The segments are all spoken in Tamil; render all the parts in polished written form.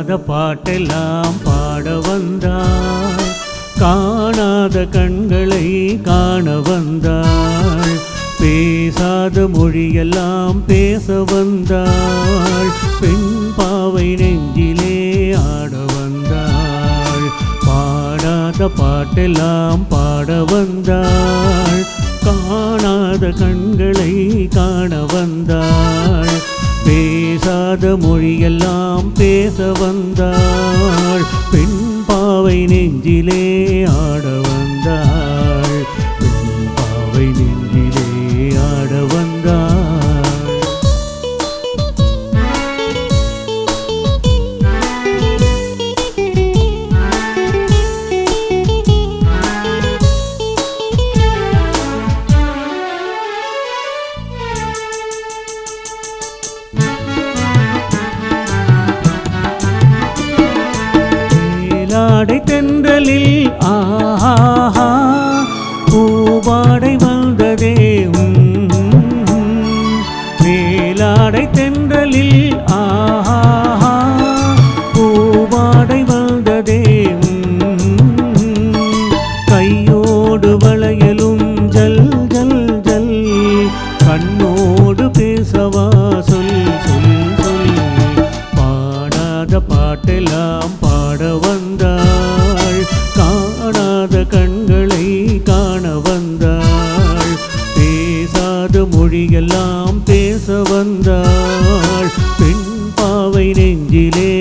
பாடாத பாட்டெல்லாம் பாட வந்தாள், காணாத கண்களை காண வந்தாள், பேசாத மொழியெல்லாம் பேச வந்தாள், பெண் பாவை நெஞ்சிலே ஆட வந்தாள். பாடாத பாட்டெல்லாம் பாட வந்தாள், காணாத கண்களை காண வந்தாள், பேசாத மொழியெல்லாம் பேச வந்தாள், பெண் பாவை நெஞ்சிலே ஆட வந்தாள், பெண் பாவை நெஞ்சிலே ஆட வந்தாள். மேலாடை தென்றலில் ஆஹா பூவாடை வந்ததே, மேலாடை தென்றலில் ஆஹா பூவாடை வந்ததே, கையோடு வளையலும் ஜல் ஜல் ஜல், கண்ணோடு பேசவா சொல் சொல் சொல். பாடாத பாட்டெல்லாம் பாட வந்தாள், காணாத கண்களை காண வந்தாள், பேசாத மொழியெல்லாம் பேச வந்தாள், பெண் பாவை நெஞ்சிலே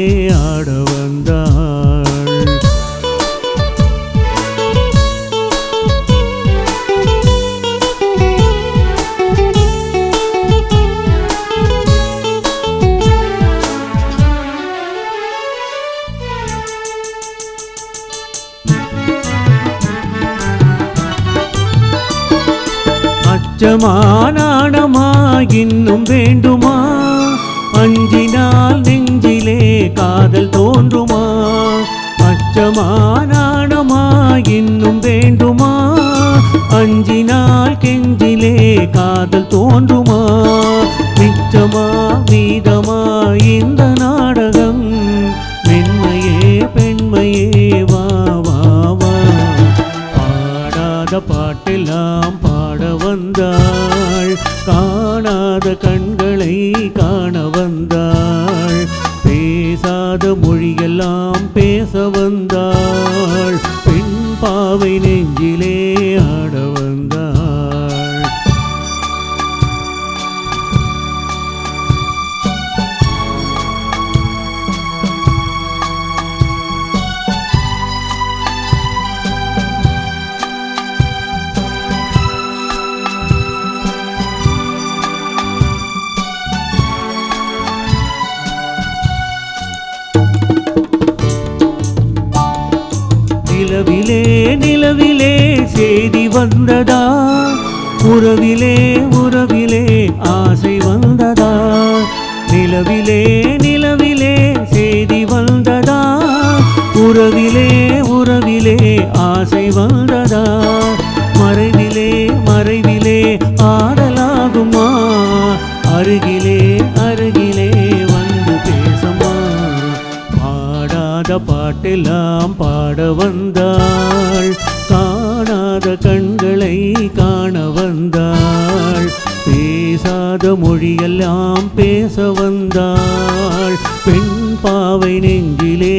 ஆட வந்தாள். அச்சமா நாணமா இன்னும் வேண்டுமா, அஞ்சினால் நெஞ்சிலே காதல் தோன்றுமா, அச்சமா நாணமா இன்னும் வேண்டுமா, அஞ்சினால் கெஞ்சிலே காதல் தோன்றுமா, நிச்சமா மீதமா இந்த நாடகம், மென்மையே பெண்மையே வா வா வா. பாடாத பாட்டெல்லாம் பாட வந்தாள், காணாத கண்களை காண வந்தாள், பேசாத மொழியெல்லாம் பேச வந்தாள், பெண் பாவை நெஞ்சிலே ஆட வந்தாள். நிலவிலே நிலவிலே செய்தி வந்ததா, உறவிலே உறவிலே ஆசை வந்ததா, நிலவிலே நிலவிலே செய்தி வந்ததா, உறவிலே உறவிலே ஆசை வந்ததா, மறைவிலே மறைவிலே ஆடலாகுமா, அருகிலே அருகிலே வந்து பேசமா. பாடாத பாட்டெல்லாம் பாட வந்தாள், காணாத கண்களை காண வந்தாள், பேசாத மொழியெல்லாம் பேச வந்தாள், பெண் பாவை நெஞ்சிலே